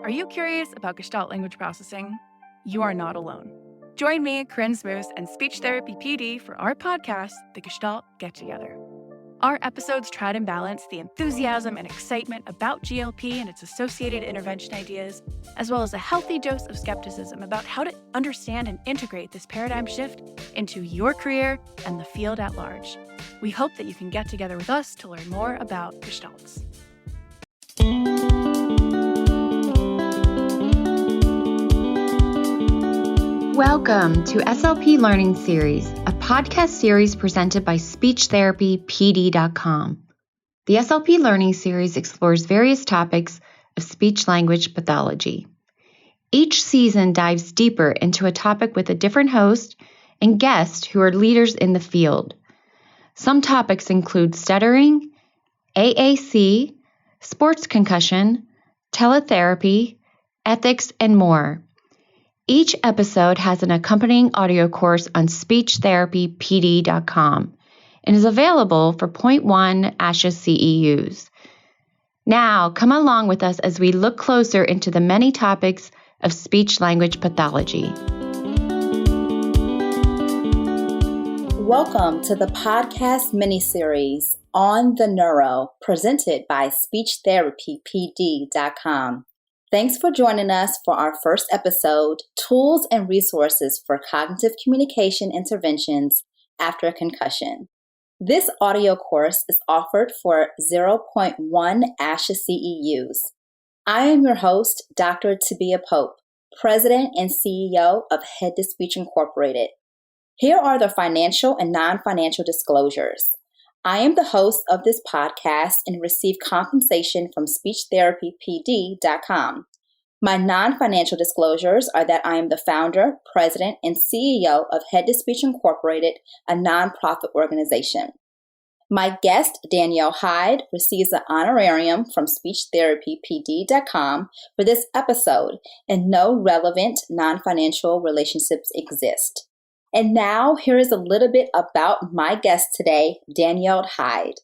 Are you curious about Gestalt language processing? You are not alone. Join me, Corinne Smoose, and Speech Therapy PD for our podcast, The Gestalt Get Together. Our episodes try to balance the enthusiasm and excitement about GLP and its associated intervention ideas, as well as a healthy dose of skepticism about how to understand and integrate this paradigm shift into your career and the field at large. We hope that you can get together with us to learn more about Gestalts. Welcome to SLP Learning Series, a podcast series presented by SpeechTherapyPD.com. The SLP Learning Series explores various topics of speech-language pathology. Each season dives deeper into a topic with a different host and guest who are leaders in the field. Some topics include stuttering, AAC, sports concussion, teletherapy, ethics, and more. Each episode has an accompanying audio course on SpeechTherapyPD.com and is available for 0.1 ASHA CEUs. Now, come along with us as we look closer into the many topics of speech-language pathology. Welcome to the podcast miniseries On-The-Neuro, presented by SpeechTherapyPD.com. Thanks for joining us for our first episode, Tools and Resources for Cognitive Communication Interventions After a Concussion. This audio course is offered for 0.1 ASHA CEUs. I am your host, Dr. Tabia Pope, President and CEO of Head to Speech Incorporated. Here are the financial and non-financial disclosures. I am the host of this podcast and receive compensation from SpeechTherapyPD.com. My non-financial disclosures are that I am the founder, president, and CEO of Head to Speech Incorporated, a nonprofit organization. My guest, Danielle Hyde, receives an honorarium from SpeechTherapyPD.com for this episode, and no relevant non-financial relationships exist. And now, here is a little bit about my guest today, Danielle Hyde.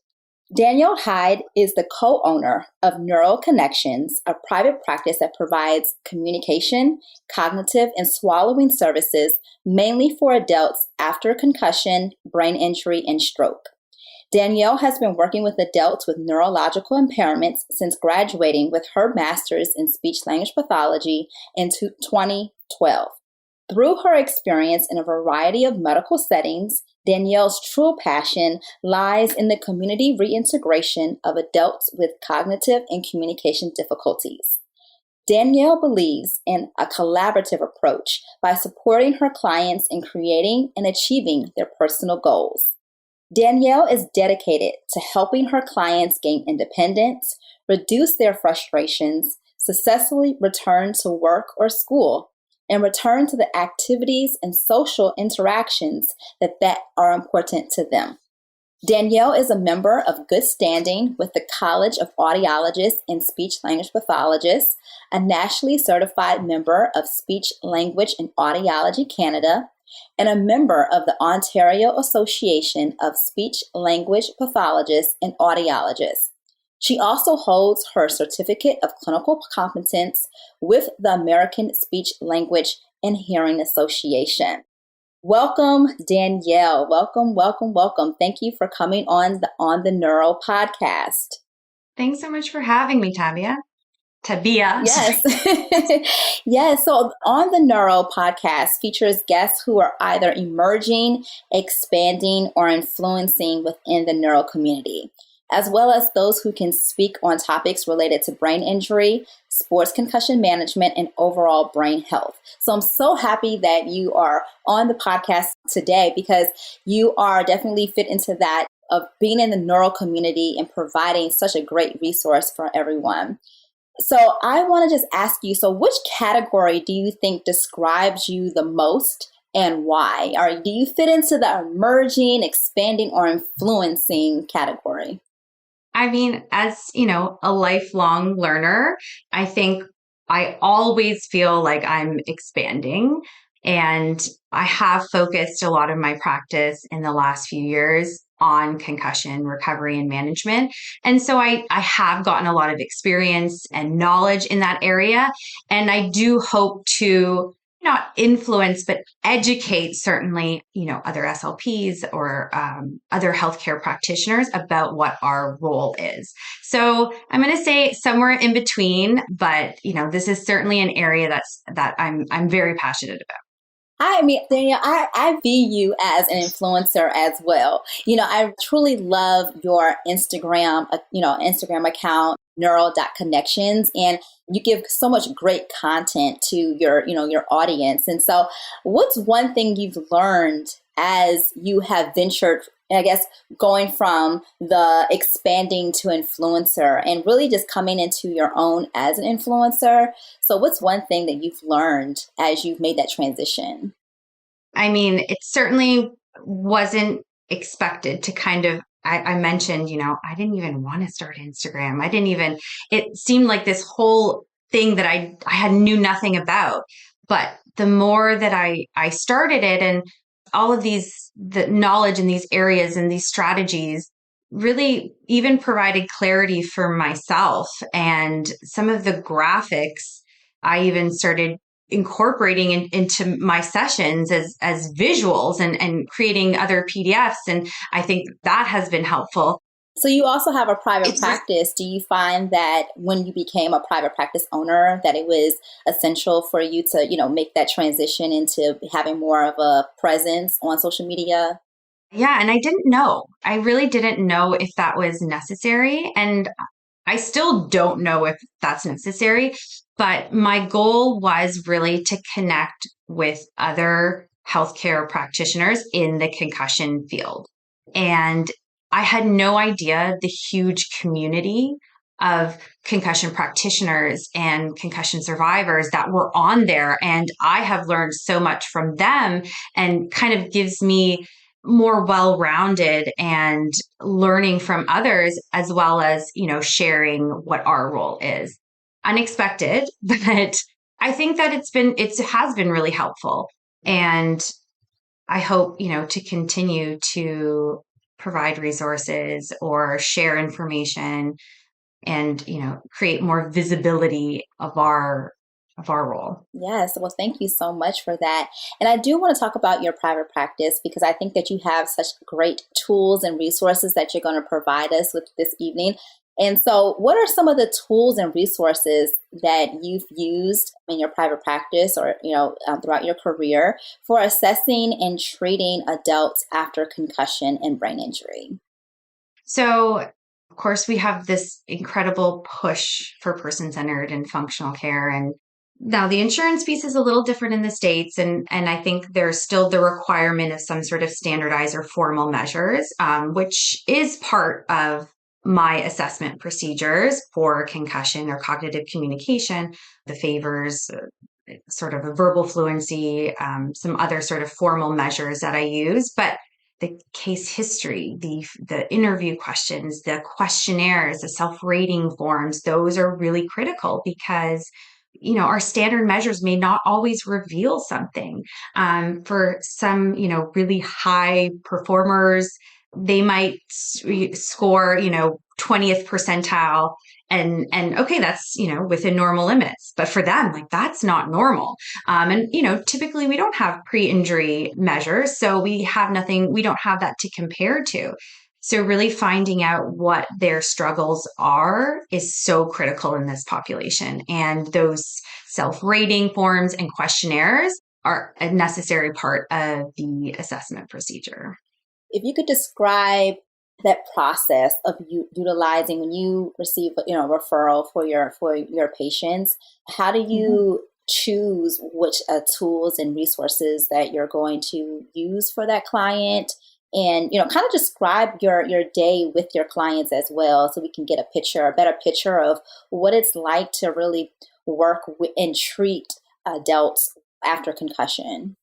Danielle Hyde is the co-owner of Neural Connections, a private practice that provides communication, cognitive, and swallowing services mainly for adults after concussion, brain injury, and stroke. Danielle has been working with adults with neurological impairments since graduating with her master's in speech-language pathology in 2012. Through her experience in a variety of medical settings, Danielle's true passion lies in the community reintegration of adults with cognitive and communication difficulties. Danielle believes in a collaborative approach by supporting her clients in creating and achieving their personal goals. Danielle is dedicated to helping her clients gain independence, reduce their frustrations, successfully return to work or school, and return to the activities and social interactions that are important to them. Danielle is a member of good standing with the College of Audiologists and Speech-Language Pathologists, a nationally certified member of Speech, Language, and Audiology Canada, and a member of the Ontario Association of Speech, Language Pathologists and Audiologists. She also holds her Certificate of Clinical Competence with the American Speech, Language, and Hearing Association. Welcome, Danielle. Welcome. Thank you for coming on the Neuro podcast. Thanks so much for having me, Tabia. Yes. Yes. So On the Neuro podcast features guests who are either emerging, expanding, or influencing within the neuro community, as well as those who can speak on topics related to brain injury, sports concussion management, and overall brain health. So I'm so happy that you are on the podcast today because you are definitely fit into that of being in the neuro community and providing such a great resource for everyone. So I want to just ask you, so which category do you think describes you the most and why? Or do you fit into the emerging, expanding, or influencing category? I mean, as you know, a lifelong learner, I think I always feel like I'm expanding, and I have focused a lot of my practice in the last few years on concussion recovery and management. And so I have gotten a lot of experience and knowledge in that area. And I do hope to not influence, but educate certainly, other SLPs or other healthcare practitioners about what our role is. So I'm going to say somewhere in between, but this is certainly an area that I'm very passionate about. I mean, Danielle, I view you as an influencer as well. I truly love your Instagram account, neuro.connections, and you give so much great content to your audience. And so what's one thing you've learned as you have ventured, I guess, going from the expanding to influencer and really just coming into your own as an influencer? So what's one thing that you've learned as you've made that transition? I mean, it certainly wasn't expected to I mentioned, I didn't even want to start Instagram. It seemed like this whole thing that I knew nothing about. But the more that I started it, and all of the knowledge in these areas and these strategies really even provided clarity for myself. And some of the graphics I even started incorporating into my sessions as visuals and creating other PDFs. And I think that has been helpful. So you also have a private practice. Do you find that when you became a private practice owner, that it was essential for you to, make that transition into having more of a presence on social media? Yeah. And I didn't know. I really didn't know if that was necessary. And I still don't know if that's necessary. But my goal was really to connect with other healthcare practitioners in the concussion field. And I had no idea the huge community of concussion practitioners and concussion survivors that were on there. And I have learned so much from them, and kind of gives me more well-rounded and learning from others, as well as, sharing what our role is. Unexpected, but I think that it has been really helpful. And I hope, to continue to provide resources or share information and, create more visibility of our role. Yes. Well, thank you so much for that. And I do want to talk about your private practice, because I think that you have such great tools and resources that you're going to provide us with this evening. And so what are some of the tools and resources that you've used in your private practice or, throughout your career for assessing and treating adults after concussion and brain injury? So, of course, we have this incredible push for person-centered and functional care. And now the insurance piece is a little different in the States. And I think there's still the requirement of some sort of standardized or formal measures, which is part of my assessment procedures for concussion or cognitive communication, the favors, sort of a verbal fluency, some other sort of formal measures that I use. But the case history, the interview questions, the questionnaires, the self-rating forms, those are really critical, because our standard measures may not always reveal something. For some, really high performers, they might score, 20th percentile, and okay, that's, within normal limits. But for them, like, that's not normal. And, typically we don't have pre-injury measures. So we don't have that to compare to. So really finding out what their struggles are is so critical in this population. And those self-rating forms and questionnaires are a necessary part of the assessment procedure. If you could describe that process of you utilizing when you receive, referral for your patients, how do you choose which tools and resources that you're going to use for that client? And, kind of describe your day with your clients as well, so we can get a better picture of what it's like to really work with and treat adults after concussion.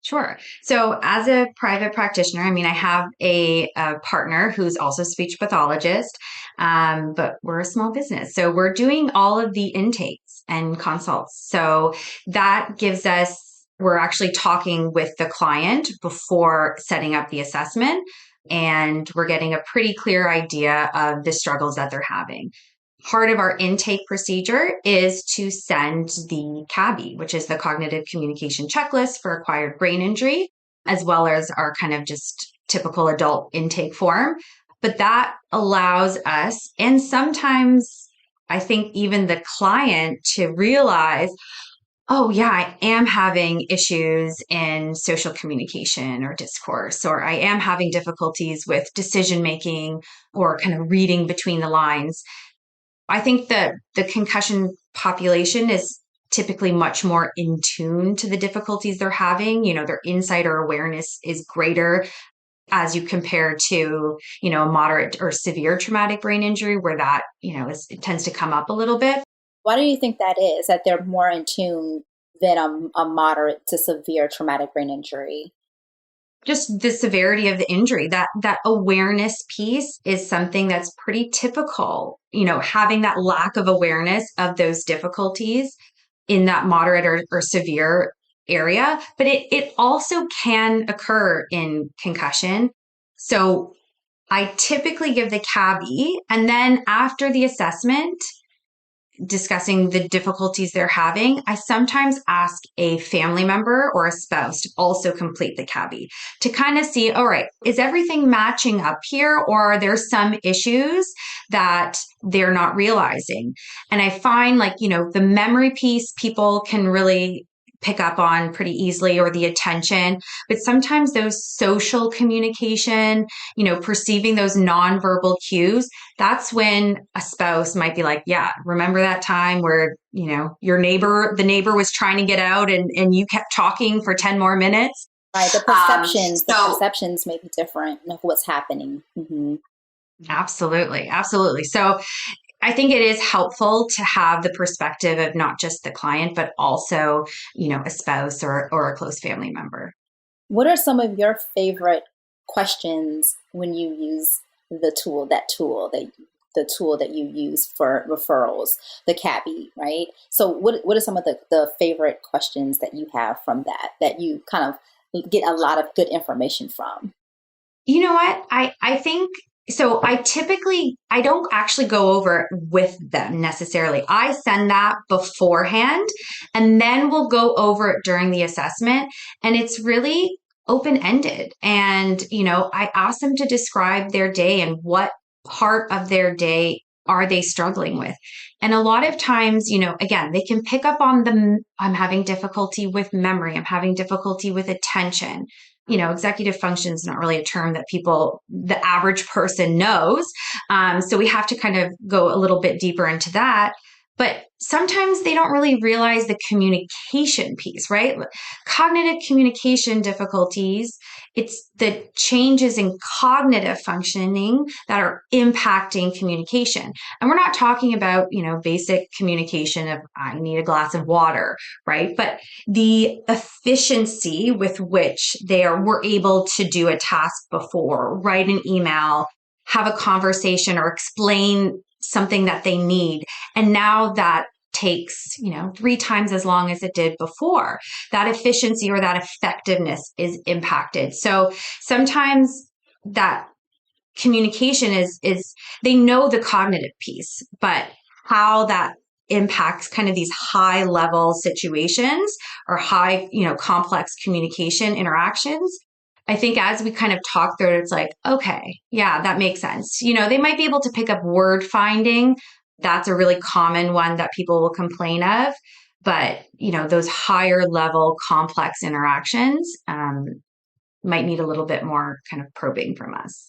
Sure. So as a private practitioner, I have a partner who's also a speech pathologist, but we're a small business. So we're doing all of the intakes and consults. So that gives us, we're actually talking with the client before setting up the assessment. and we're getting a pretty clear idea of the struggles that they're having. Part of our intake procedure is to send the CABI, which is the Cognitive Communication Checklist for Acquired Brain Injury, as well as our kind of just typical adult intake form. But that allows us, and sometimes I think even the client, to realize, oh yeah, I am having issues in social communication or discourse, or I am having difficulties with decision making or kind of reading between the lines. I think that the concussion population is typically much more in tune to the difficulties they're having. Their insight or awareness is greater as you compare to, a moderate or severe traumatic brain injury where that, it tends to come up a little bit. Why do you think that is, that they're more in tune than a moderate to severe traumatic brain injury? Just the severity of the injury, that awareness piece is something that's pretty typical, having that lack of awareness of those difficulties in that moderate or severe area. But it also can occur in concussion. So I typically give the CABI, and then after the assessment, discussing the difficulties they're having, I sometimes ask a family member or a spouse to also complete the CABI to kind of see, all right, is everything matching up here, or are there some issues that they're not realizing? And I find the memory piece people can really pick up on pretty easily, or the attention, but sometimes those social communication, perceiving those nonverbal cues, that's when a spouse might be like, yeah, remember that time where, the neighbor was trying to get out and you kept talking for 10 more minutes. Right. The perceptions may be different of what's happening. Mm-hmm. Absolutely. Absolutely. So I think it is helpful to have the perspective of not just the client, but also, a spouse or a close family member. What are some of your favorite questions when you use the tool that you use for referrals, the CABI, right? So what are some of the favorite questions that you have from that you kind of get a lot of good information from? You know what? I think, so I don't actually go over it with them necessarily. I send that beforehand, and then we'll go over it during the assessment. And it's really open-ended. And, I ask them to describe their day and what part of their day are they struggling with. And a lot of times, again, they can pick up on I'm having difficulty with memory. I'm having difficulty with attention. Executive function is not really a term that the average person knows. So we have to kind of go a little bit deeper into that. But sometimes they don't really realize the communication piece, right? Cognitive communication difficulties, it's the changes in cognitive functioning that are impacting communication. And we're not talking about, basic communication of I need a glass of water, right? But the efficiency with which were able to do a task before, write an email, have a conversation, or explain something that they need. And now that takes, 3 times as long as it did before. That efficiency or that effectiveness is impacted. So sometimes that communication is they know the cognitive piece, but how that impacts kind of these high level situations or high, complex communication interactions. I think as we kind of talk through it, it's like, okay, yeah, that makes sense. They might be able to pick up word finding. That's a really common one that people will complain of. But, those higher level complex interactions might need a little bit more kind of probing from us.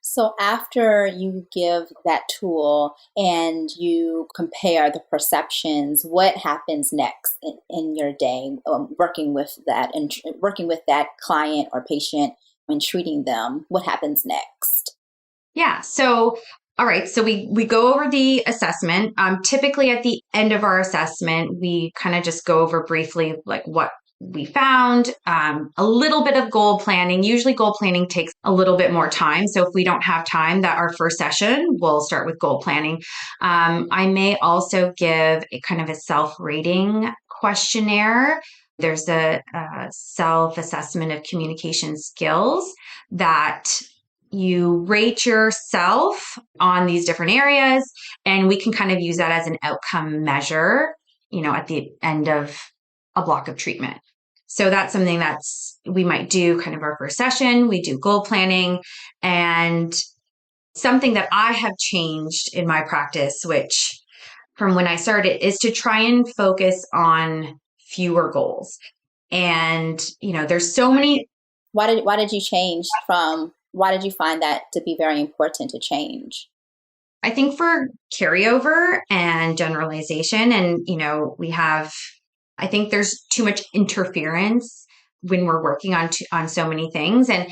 So after you give that tool and you compare the perceptions, what happens next in your day working with that and working with that client or patient and treating them? What happens next? Yeah. So, all right. So we go over the assessment. Typically at the end of our assessment, we kind of just go over briefly like what we found, a little bit of goal planning. Usually goal planning takes a little bit more time. So if we don't have time, that our first session, we'll start with goal planning. I may also give a kind of a self-rating questionnaire. There's a self-assessment of communication skills that you rate yourself on these different areas, and we can kind of use that as an outcome measure, at the end of a block of treatment. So that's something we might do kind of our first session. We do goal planning, and something that I have changed in my practice, which from when I started, is to try and focus on fewer goals. And, there's so many. Why did you why did you find that to be very important to change? I think for carryover and generalization, and, I think there's too much interference when we're working on so many things. And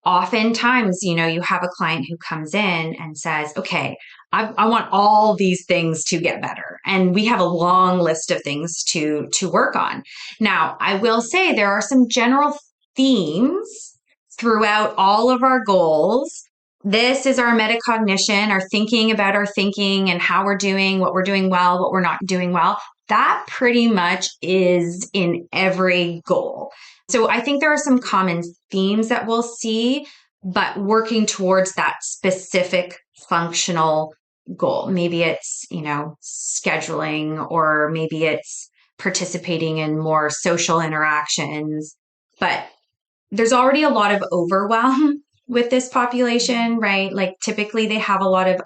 oftentimes, you have a client who comes in and says, okay, I want all these things to get better. And we have a long list of things to work on. Now, I will say there are some general themes throughout all of our goals. This is our metacognition, our thinking about our thinking and how we're doing, what we're doing well, what we're not doing well. That pretty much is in every goal. So I think there are some common themes that we'll see, but working towards that specific functional goal. Maybe it's, scheduling, or maybe it's participating in more social interactions. But there's already a lot of overwhelm with this population, right? Like typically they have a lot of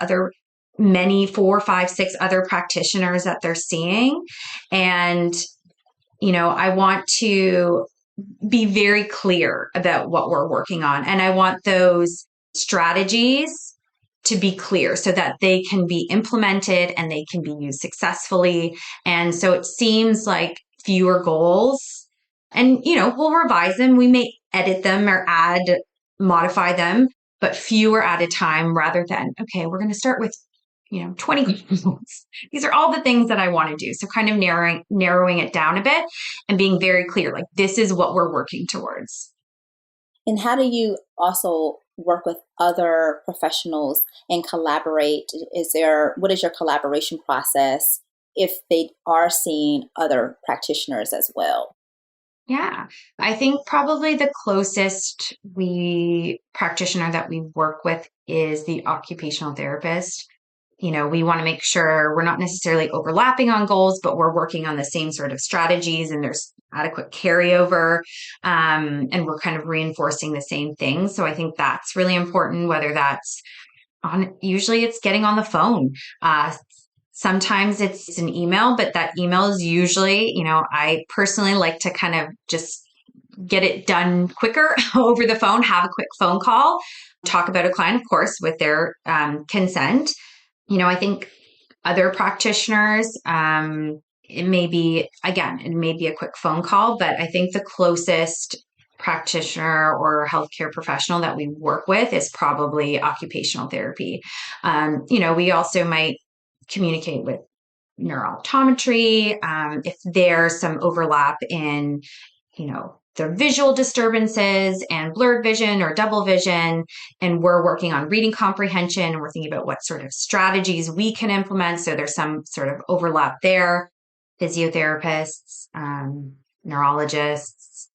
many 4, 5, 6 other practitioners that they're seeing. And, I want to be very clear about what we're working on. And I want those strategies to be clear so that they can be implemented and they can be used successfully. And so it seems like fewer goals, and, we'll revise them. We may edit them or modify them, but fewer at a time, rather than, okay, we're going to start with 20 goals. These are all the things that I want to do. So kind of narrowing it down a bit and being very clear, like this is what we're working towards. And how do you also work with other professionals and collaborate? What is your collaboration process if they are seeing other practitioners as well? Yeah, I think probably the closest practitioner that we work with is the occupational therapist. We want to make sure we're not necessarily overlapping on goals, but we're working on the same sort of strategies and there's adequate carryover, and we're kind of reinforcing the same things. So I think that's really important, whether that's usually it's getting on the phone. Sometimes it's an email, but that email is usually, I personally like to kind of just get it done quicker over the phone, have a quick phone call, talk about a client, of course, with their consent. I think other practitioners, it may be a quick phone call, but I think the closest practitioner or healthcare professional that we work with is probably occupational therapy. We also might communicate with neurooptometry if there's some overlap in, their visual disturbances and blurred vision or double vision, and we're working on reading comprehension, and we're thinking about what sort of strategies we can implement. So there's some sort of overlap there. Physiotherapists, neurologists,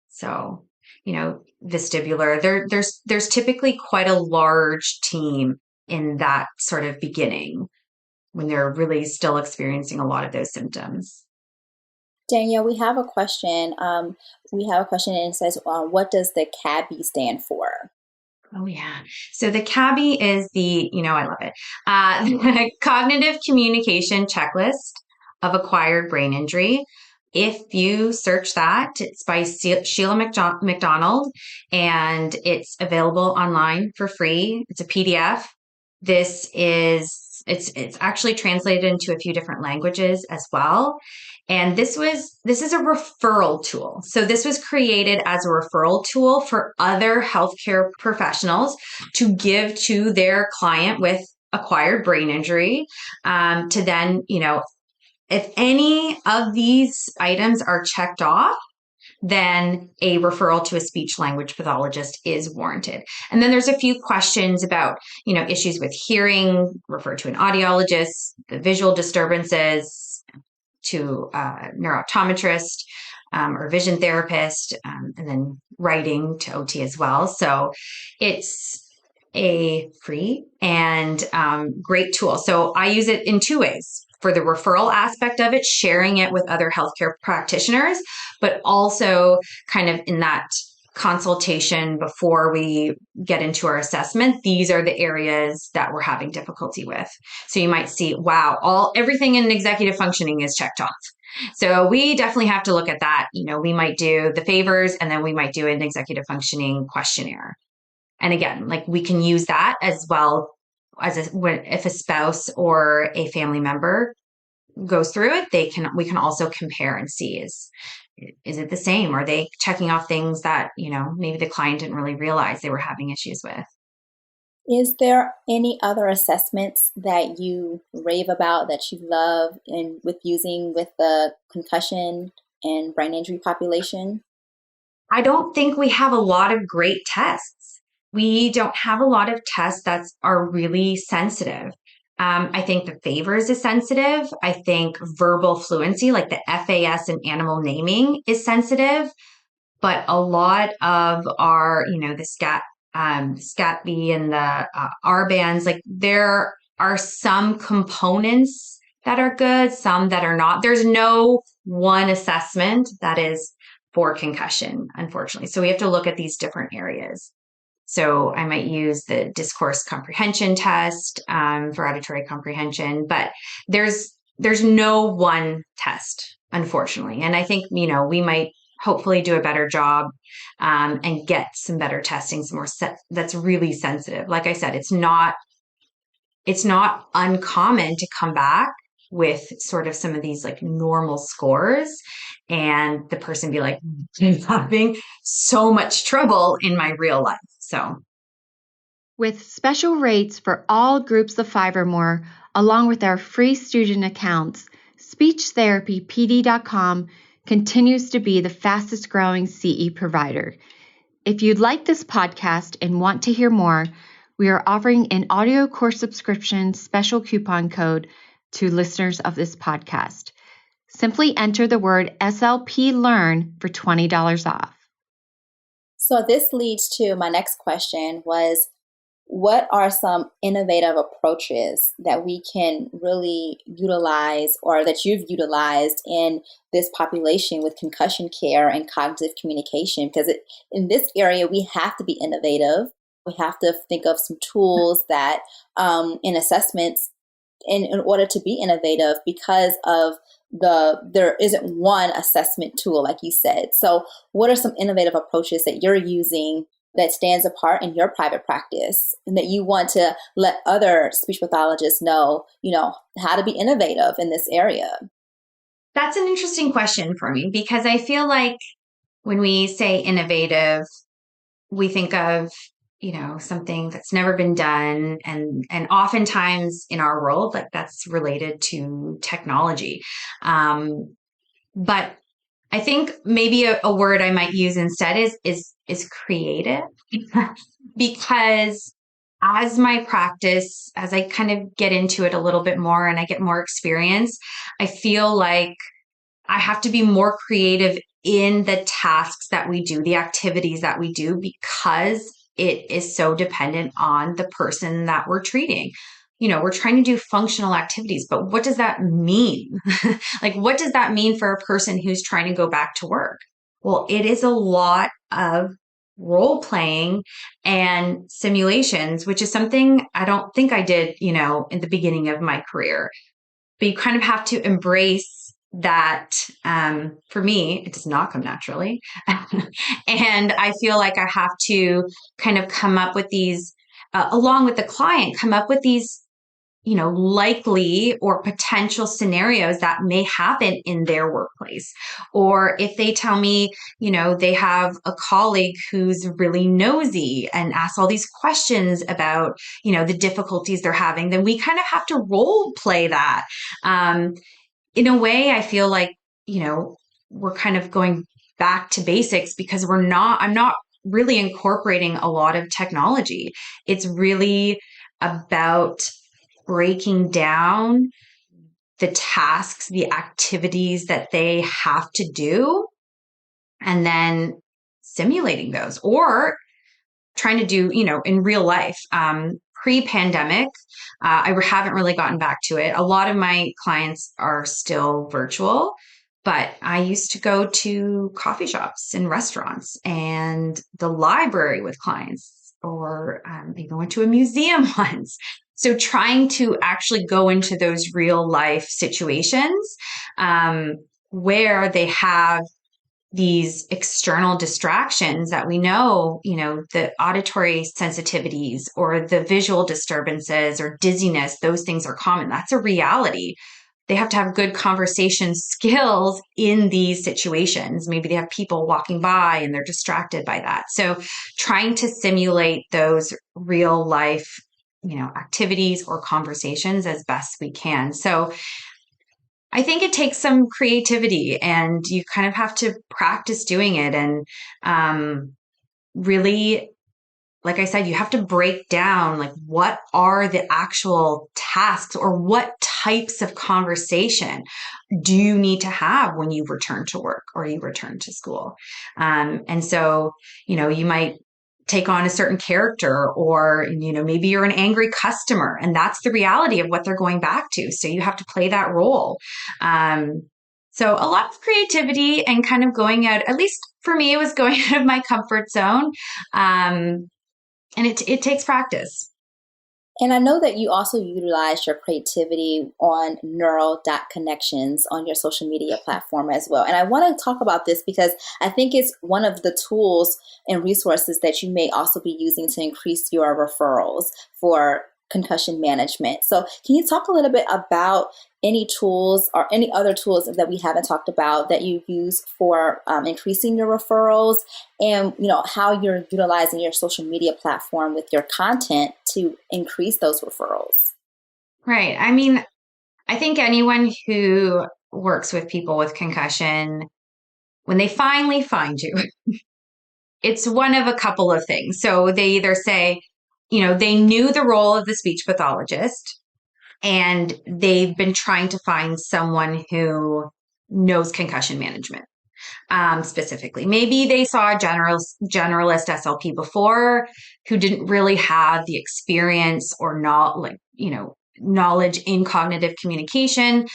so vestibular. There's typically quite a large team in that sort of beginning when they're really still experiencing a lot of those symptoms. Danielle, we have a question. And it says, what does the CABI stand for? Oh, yeah. So the CABI is I love it, the Cognitive Communication Checklist of Acquired Brain Injury. If you search that, it's by Sheila McDonald, and it's available online for free. It's a PDF. It's actually translated into a few different languages as well. And this is a referral tool. So this was created as a referral tool for other healthcare professionals to give to their client with acquired brain injury, to then, if any of these items are checked off, then a referral to a speech language pathologist is warranted. And then there's a few questions about, issues with hearing, refer to an audiologist, the visual disturbances, to a neurooptometrist or vision therapist, and then writing to OT as well. So it's a free and great tool. So I use it in two ways: for the referral aspect of it, sharing it with other healthcare practitioners, but also kind of in that consultation before we get into our assessment. These are the areas that we're having difficulty with. So you might see, wow, everything in executive functioning is checked off. So we definitely have to look at that. We might do the favors, and then we might do an executive functioning questionnaire. And again, like, we can use that as well as if a spouse or a family member goes through it, we can also compare and see, is it the same? Are they checking off things that, maybe the client didn't really realize they were having issues with? Is there any other assessments that you rave about, that you love, and with using with the concussion and brain injury population? I don't think we have a lot of great tests. We don't have a lot of tests that are really sensitive. I think the favors is sensitive. I think verbal fluency, like the FAS and animal naming, is sensitive. But a lot of our, the SCAT-B and the R bands, like, there are some components that are good, some that are not. There's no one assessment that is for concussion, unfortunately. So we have to look at these different areas. So I might use the discourse comprehension test for auditory comprehension, but there's no one test, unfortunately. And I think, we might hopefully do a better job and get some better testing, some more that's really sensitive. Like I said, it's not uncommon to come back with sort of some of these like normal scores, and the person be like, I'm having so much trouble in my real life. So, with special rates for all groups of 5 or more, along with our free student accounts, SpeechTherapyPD.com continues to be the fastest growing CE provider. If you'd like this podcast and want to hear more, we are offering an audio course subscription special coupon code to listeners of this podcast. Simply enter the word SLP Learn for $20 off. So this leads to my next question: what are some innovative approaches that we can really utilize, or that you've utilized in this population with concussion care and cognitive communication? Because in this area, we have to be innovative. We have to think of some tools that in assessments, in order to be innovative, because of there isn't one assessment tool, like you said. So what are some innovative approaches that you're using that stands apart in your private practice, and that you want to let other speech pathologists know, how to be innovative in this area? that's an interesting question for me, because I feel like when we say innovative, we think of, something that's never been done. And oftentimes in our world, like, that's related to technology. But I think maybe a word I might use instead is creative, because as my practice, as I kind of get into it a little bit more and I get more experience, I feel like I have to be more creative in the tasks that we do, the activities that we do, because it is so dependent on the person that we're treating. We're trying to do functional activities, but what does that mean? Like, what does that mean for a person who's trying to go back to work? Well, it is a lot of role playing and simulations, which is something I don't think I did, in the beginning of my career. But you kind of have to embrace that. For me, it does not come naturally. And I feel like I have to kind of come up with these, along with the client, come up with these, likely or potential scenarios that may happen in their workplace. Or if they tell me, they have a colleague who's really nosy and asks all these questions about, the difficulties they're having, then we kind of have to role play that. In a way, I feel like, we're kind of going back to basics, because I'm not really incorporating a lot of technology. It's really about breaking down the tasks, the activities that they have to do, and then simulating those. Or trying to do, in real life. Pre-pandemic, I haven't really gotten back to it. A lot of my clients are still virtual, but I used to go to coffee shops and restaurants and the library with clients, or even went to a museum once. So trying to actually go into those real life situations where they have these external distractions that we know, the auditory sensitivities or the visual disturbances or dizziness, those things are common. That's a reality. They have to have good conversation skills in these situations. Maybe they have people walking by and they're distracted by that. So trying to simulate those real life, activities or conversations as best we can. So I think it takes some creativity, and you kind of have to practice doing it. And really, like I said, you have to break down like what are the actual tasks or what types of conversation do you need to have when you return to work or you return to school. And so, you might take on a certain character, or, maybe you're an angry customer and that's the reality of what they're going back to. So you have to play that role. So a lot of creativity and kind of going out, at least for me, it was going out of my comfort zone. And it takes practice. And I know that you also utilize your creativity on Neuro.Connections on your social media platform as well. And I want to talk about this because I think it's one of the tools and resources that you may also be using to increase your referrals for concussion management. So can you talk a little bit about any tools or any other tools that we haven't talked about that you use for increasing your referrals, and how you're utilizing your social media platform with your content to increase those referrals? Right. I mean, I think anyone who works with people with concussion, when they finally find you, it's one of a couple of things. So they either say, they knew the role of the speech pathologist and they've been trying to find someone who knows concussion management specifically. Maybe they saw a generalist SLP before who didn't really have the experience or knowledge in cognitive communication.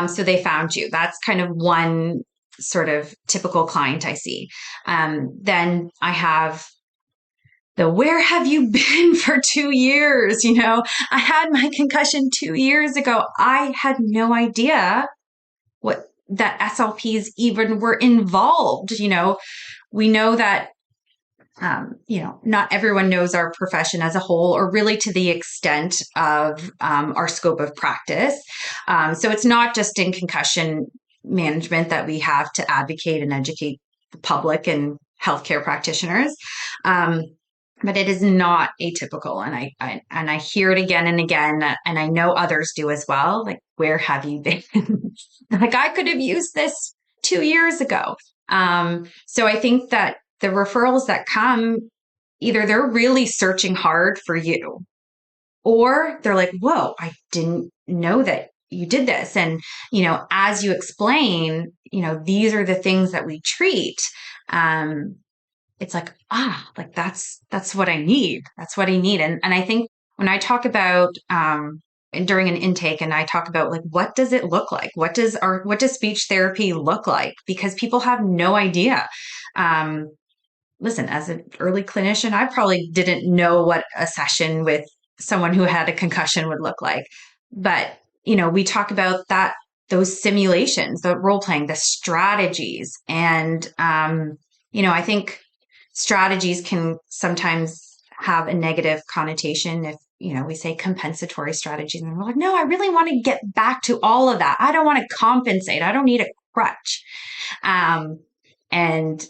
So they found you. That's kind of one sort of typical client I see. Then I have where have you been for 2 years? I had my concussion 2 years ago. I had no idea that SLPs even were involved. We know that, not everyone knows our profession as a whole, or really to the extent of our scope of practice. So it's not just in concussion management that we have to advocate and educate the public and healthcare practitioners. But it is not atypical. And I hear it again and again, and I know others do as well. Like, where have you been? Like, I could have used this 2 years ago. So I think that the referrals that come, either they're really searching hard for you, or they're like, whoa, I didn't know that you did this. And, as you explain, these are the things that we treat. It's like, that's what I need. That's what I need. And I think when I talk about, during an intake, and I talk about like, what does it look like? What does speech therapy look like? Because people have no idea. Listen, as an early clinician, I probably didn't know what a session with someone who had a concussion would look like. But, we talk about those simulations, the role playing, the strategies. And, I think strategies can sometimes have a negative connotation if, we say compensatory strategies, and we're like, no, I really want to get back to all of that. I don't want to compensate. I don't need a crutch. And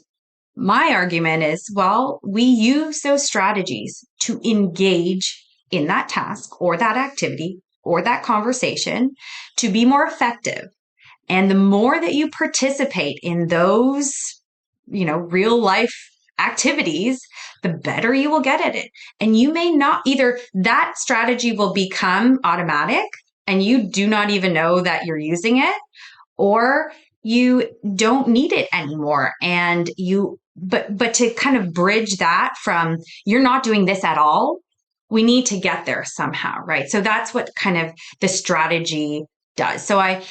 my argument is, well, we use those strategies to engage in that task or that activity or that conversation to be more effective. And the more that you participate in those, real life activities, the better you will get at it. And you may not, either that strategy will become automatic and you do not even know that you're using it, or you don't need it anymore. And but to kind of bridge that from you're not doing this at all, we need to get there somehow, right? So that's what kind of the strategy does. So I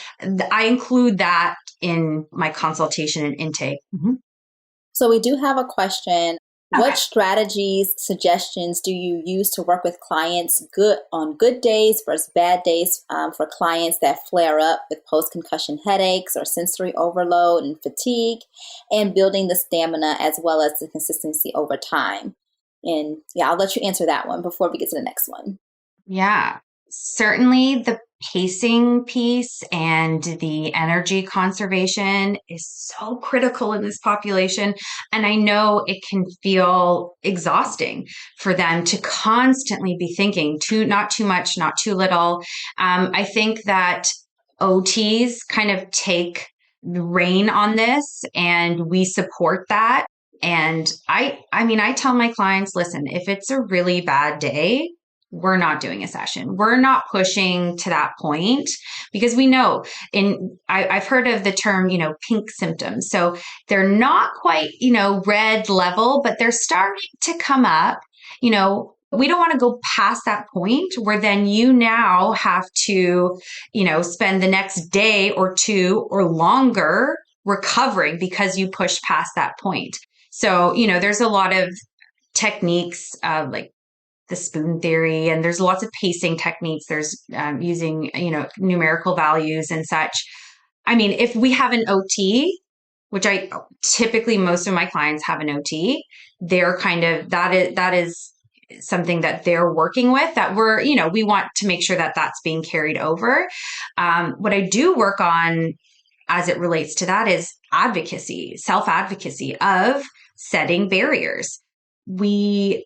include that in my consultation and intake. Mm-hmm. So we do have a question. Okay. What strategies, suggestions do you use to work with clients on good days versus bad days for clients that flare up with post-concussion headaches or sensory overload and fatigue, and building the stamina as well as the consistency over time? And yeah, I'll let you answer that one before we get to the next one. Yeah, certainly the pacing piece and the energy conservation is so critical in this population. And I know it can feel exhausting for them to constantly be thinking not too much, not too little. I think that OTs kind of take the rein on this, and we support that. And I mean, I tell my clients, listen, if it's a really bad day, we're not doing a session. We're not pushing to that point, because we know I've heard of the term, pink symptoms. So they're not quite, red level, but they're starting to come up. We don't want to go past that point where then you now have to, spend the next day or two or longer recovering because you pushed past that point. So, there's a lot of techniques like the spoon theory, and there's lots of pacing techniques. There's using, numerical values and such. I mean, if we have an OT, which I typically, most of my clients have an OT, they're kind of, that is something that they're working with, that we want to make sure that that's being carried over. What I do work on as it relates to that is advocacy, self-advocacy of setting barriers. We,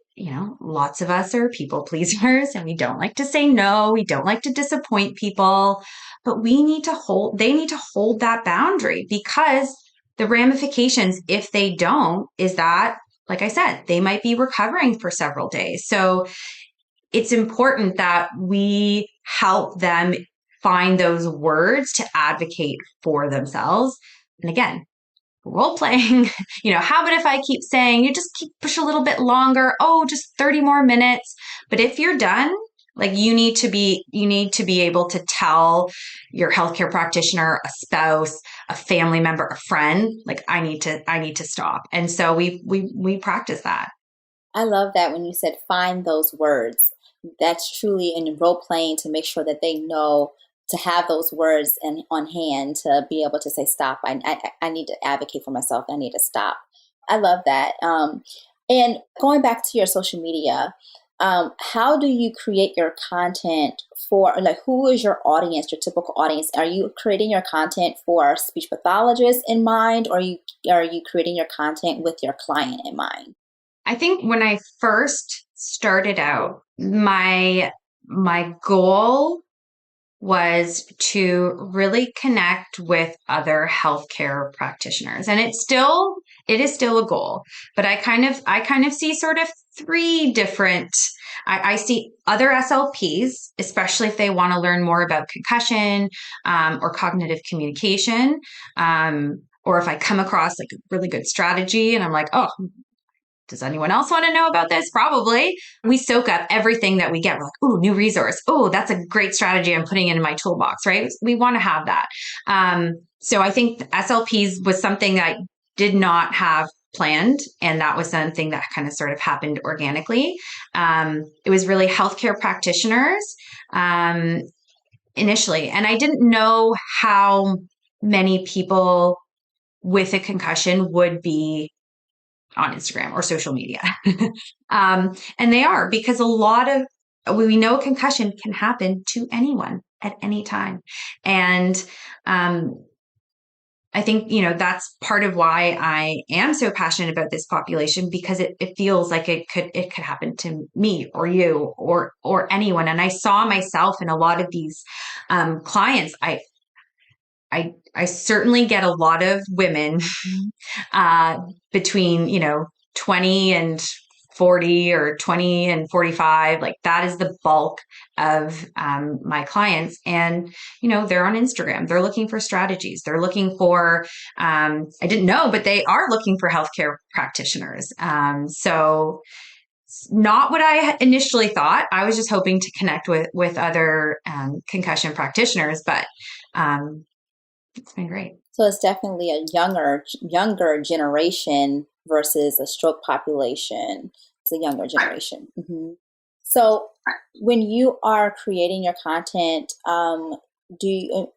lots of us are people pleasers, and we don't like to say no. We don't like to disappoint people, but they need to hold that boundary, because the ramifications, if they don't, is that, like I said, they might be recovering for several days. So it's important that we help them find those words to advocate for themselves. And again, role playing, how about if I keep saying, you just push a little bit longer, just 30 more minutes. But if you're done, like you need to be able to tell your healthcare practitioner, a spouse, a family member, a friend, like I need to stop. And so we practice that. I love that when you said find those words. That's truly in role playing to make sure that they know to have those words on hand to be able to say, stop, I need to advocate for myself. I need to stop. I love that. And going back to your social media, how do you create your content for, like, who is your audience, your typical audience? Are you creating your content for speech pathologists in mind, or are you creating your content with your client in mind? I think when I first started out, my goal was to really connect with other healthcare practitioners. And it is still a goal, but I kind of see sort of three different, I see other SLPs, especially if they want to learn more about concussion, or cognitive communication. Or if I come across like a really good strategy and I'm like, oh, does anyone else want to know about this? Probably. We soak up everything that we get. We're like, oh, new resource. Oh, that's a great strategy. I'm putting it in my toolbox, right? We want to have that. So I think SLPs was something that I did not have planned. And that was something that kind of sort of happened organically. It was really healthcare practitioners initially. And I didn't know how many people with a concussion would be on Instagram or social media. And they are, because we know concussion can happen to anyone at any time. And I think, that's part of why I am so passionate about this population, because it feels like it could happen to me or you or anyone. And I saw myself in a lot of these clients. I certainly get a lot of women between, 20 and 40 or 20 and 45. Like that is the bulk of my clients. And, they're on Instagram. They're looking for strategies. They're looking for, I didn't know, but they are looking for healthcare practitioners. So not what I initially thought. I was just hoping to connect with other concussion practitioners, but it's been great. So it's definitely a younger generation versus a stroke population. It's a younger generation. Mm-hmm. So when you are creating your content,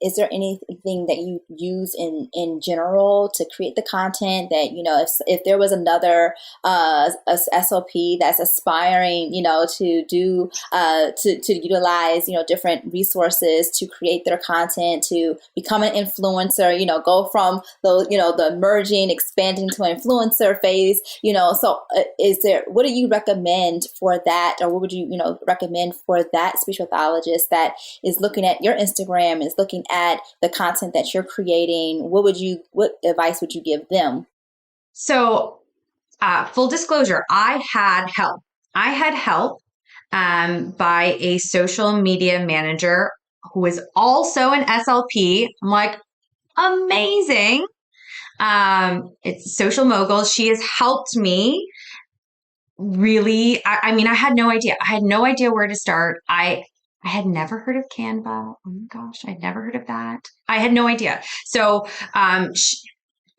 is there anything that you use in general to create the content that, if there was another SLP that's aspiring, to do to utilize, different resources to create their content, to become an influencer, go from the emerging, expanding to an influencer phase, so what do you recommend for that, or what would you recommend for that speech pathologist that is looking at your Instagram, is looking at the content that you're creating? What advice would you give them? So, full disclosure, I had help. I had help by a social media manager who was also an SLP. I'm like, amazing. It's Social Mogul. She has helped me really. I mean, I had no idea. I had no idea where to start. I had never heard of Canva. Oh my gosh, I'd never heard of that. I had no idea. So,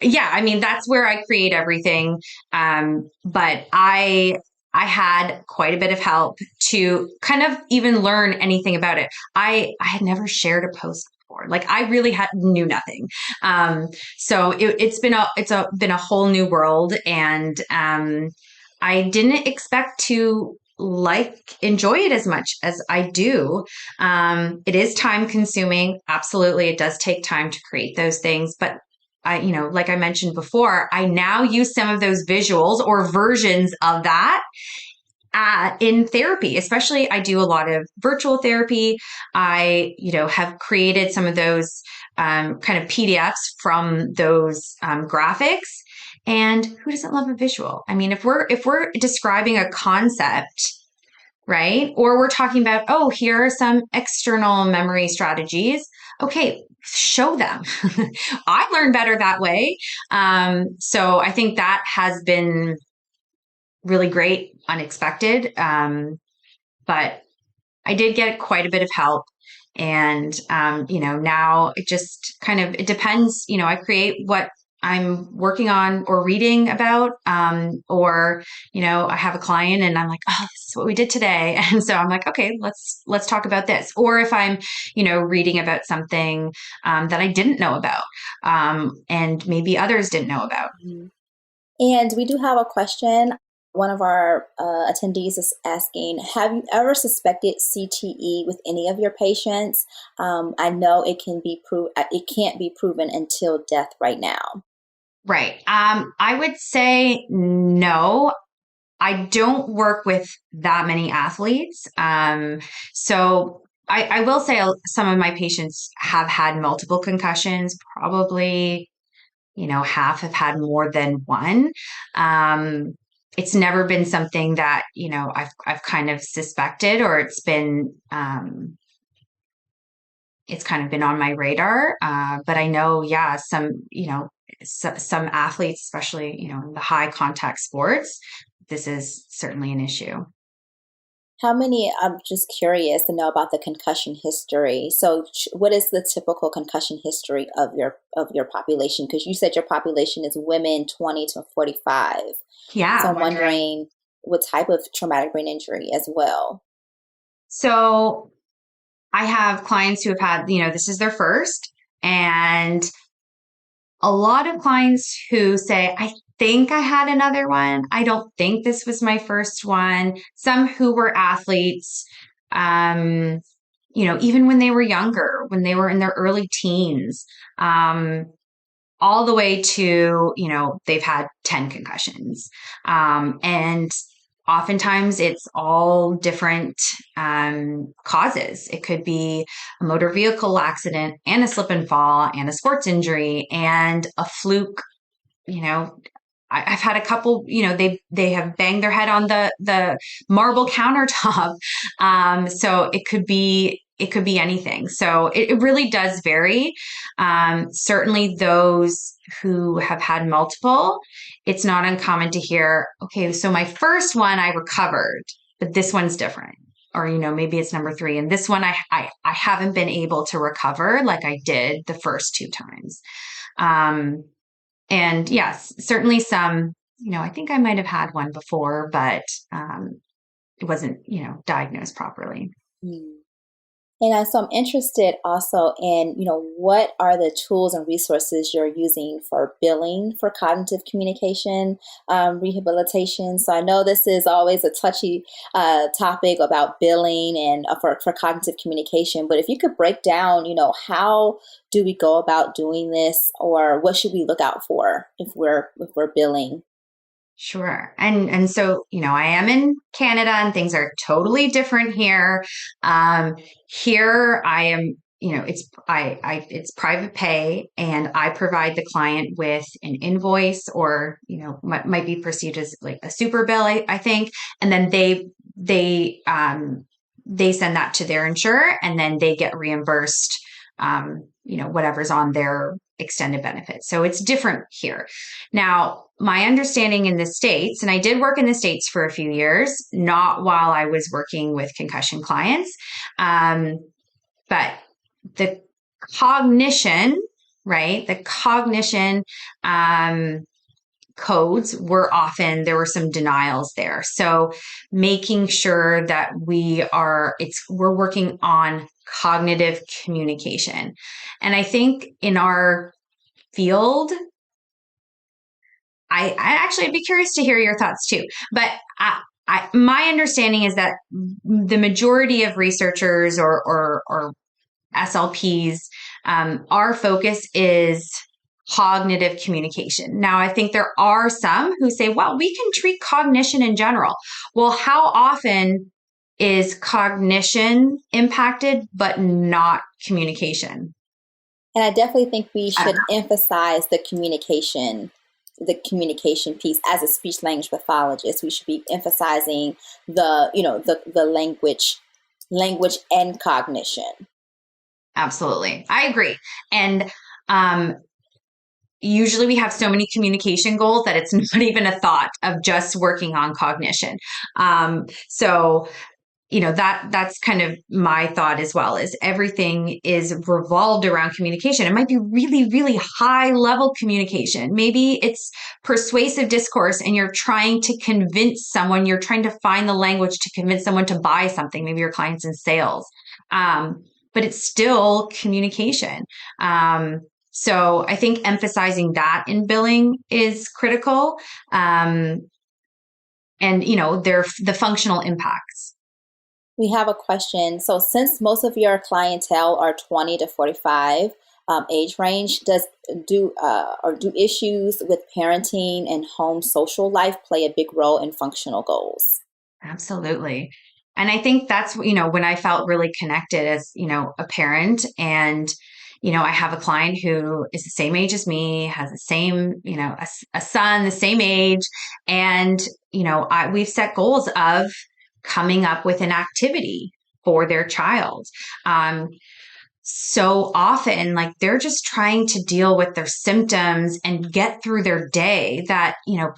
yeah, I mean, that's where I create everything. But I had quite a bit of help to kind of even learn anything about it. I had never shared a post before. Like I really knew nothing. So it's been a whole new world, and I didn't expect to enjoy it as much as I do. It is time consuming. Absolutely. It does take time to create those things, but like I mentioned before, I now use some of those visuals or versions of that in therapy. Especially, I do a lot of virtual therapy. I, have created some of those kind of PDFs from those graphics. And who doesn't love a visual? I mean, if we're describing a concept, right? Or we're talking about, oh, here are some external memory strategies. Okay, show them. I learn better that way. So I think that has been really great, unexpected. But I did get quite a bit of help. And, now it just it depends, I create what I'm working on or reading about, or, I have a client and I'm like, oh, this is what we did today. And so I'm like, okay, let's talk about this. Or if I'm, reading about something, that I didn't know about, and maybe others didn't know about. And we do have a question. One of our attendees is asking, have you ever suspected CTE with any of your patients? I know it can't be proven until death right now. Right. I would say no. I don't work with that many athletes. So I will say some of my patients have had multiple concussions, probably, half have had more than one. It's never been something that, I've kind of suspected, or it's kind of been on my radar. But I know, yeah, some athletes, especially, in the high contact sports, this is certainly an issue. I'm just curious to know about the concussion history. So what is the typical concussion history of your population? Because you said your population is women 20 to 45. Yeah. So I'm wondering what type of traumatic brain injury as well. So I have clients who have had, this is their first, and a lot of clients who say, I think I had another one. I don't think this was my first one. Some who were athletes, even when they were younger, when they were in their early teens, all the way to, they've had 10 concussions. And oftentimes it's all different causes. It could be a motor vehicle accident and a slip and fall and a sports injury and a fluke, I've had a couple, they have banged their head on the marble countertop. So it could be anything. So it really does vary. Certainly those who have had multiple, it's not uncommon to hear, okay, so my first one I recovered, but this one's different. Or, maybe it's number 3. And this one I haven't been able to recover like I did the first 2 times. And yes, certainly some, I think I might have had one before, but it wasn't, diagnosed properly. And so I'm interested also in, what are the tools and resources you're using for billing for cognitive communication rehabilitation? So I know this is always a touchy topic about billing and for cognitive communication, but if you could break down, how do we go about doing this, or what should we look out for if we're billing? Sure. And so, I am in Canada and things are totally different here. Here I am, it's private pay, and I provide the client with an invoice, or, might be perceived as like a super bill, I think. And then they send that to their insurer, and then they get reimbursed, whatever's on their extended benefits. So it's different here. Now, my understanding in the States, and I did work in the States for a few years, not while I was working with concussion clients, but the cognition, right? The cognition codes were often, there were some denials there. So making sure that we're working on cognitive communication. And I think in our field, I'd be curious to hear your thoughts too, but my understanding is that the majority of researchers or SLPs, our focus is cognitive communication. Now, I think there are some who say, well, we can treat cognition in general. Well, how often is cognition impacted, but not communication? And I definitely think we should emphasize the communication piece. As a speech language pathologist, we should be emphasizing the language and cognition. Absolutely. I agree. And usually we have so many communication goals that it's not even a thought of just working on cognition. So that's kind of my thought as well, is everything is revolved around communication. It might be really, really high level communication. Maybe it's persuasive discourse and you're trying to convince someone, you're trying to find the language to convince someone to buy something. Maybe your client's in sales. But it's still communication. So I think emphasizing that in billing is critical. And, they're the functional impacts. We have a question. So since most of your clientele are 20 to 45 age range, do issues with parenting and home social life play a big role in functional goals? Absolutely. And I think that's, when I felt really connected as, a parent, and, I have a client who is the same age as me, has the same, a son, the same age. And, we've set goals of coming up with an activity for their child. So often, like, they're just trying to deal with their symptoms and get through their day, that,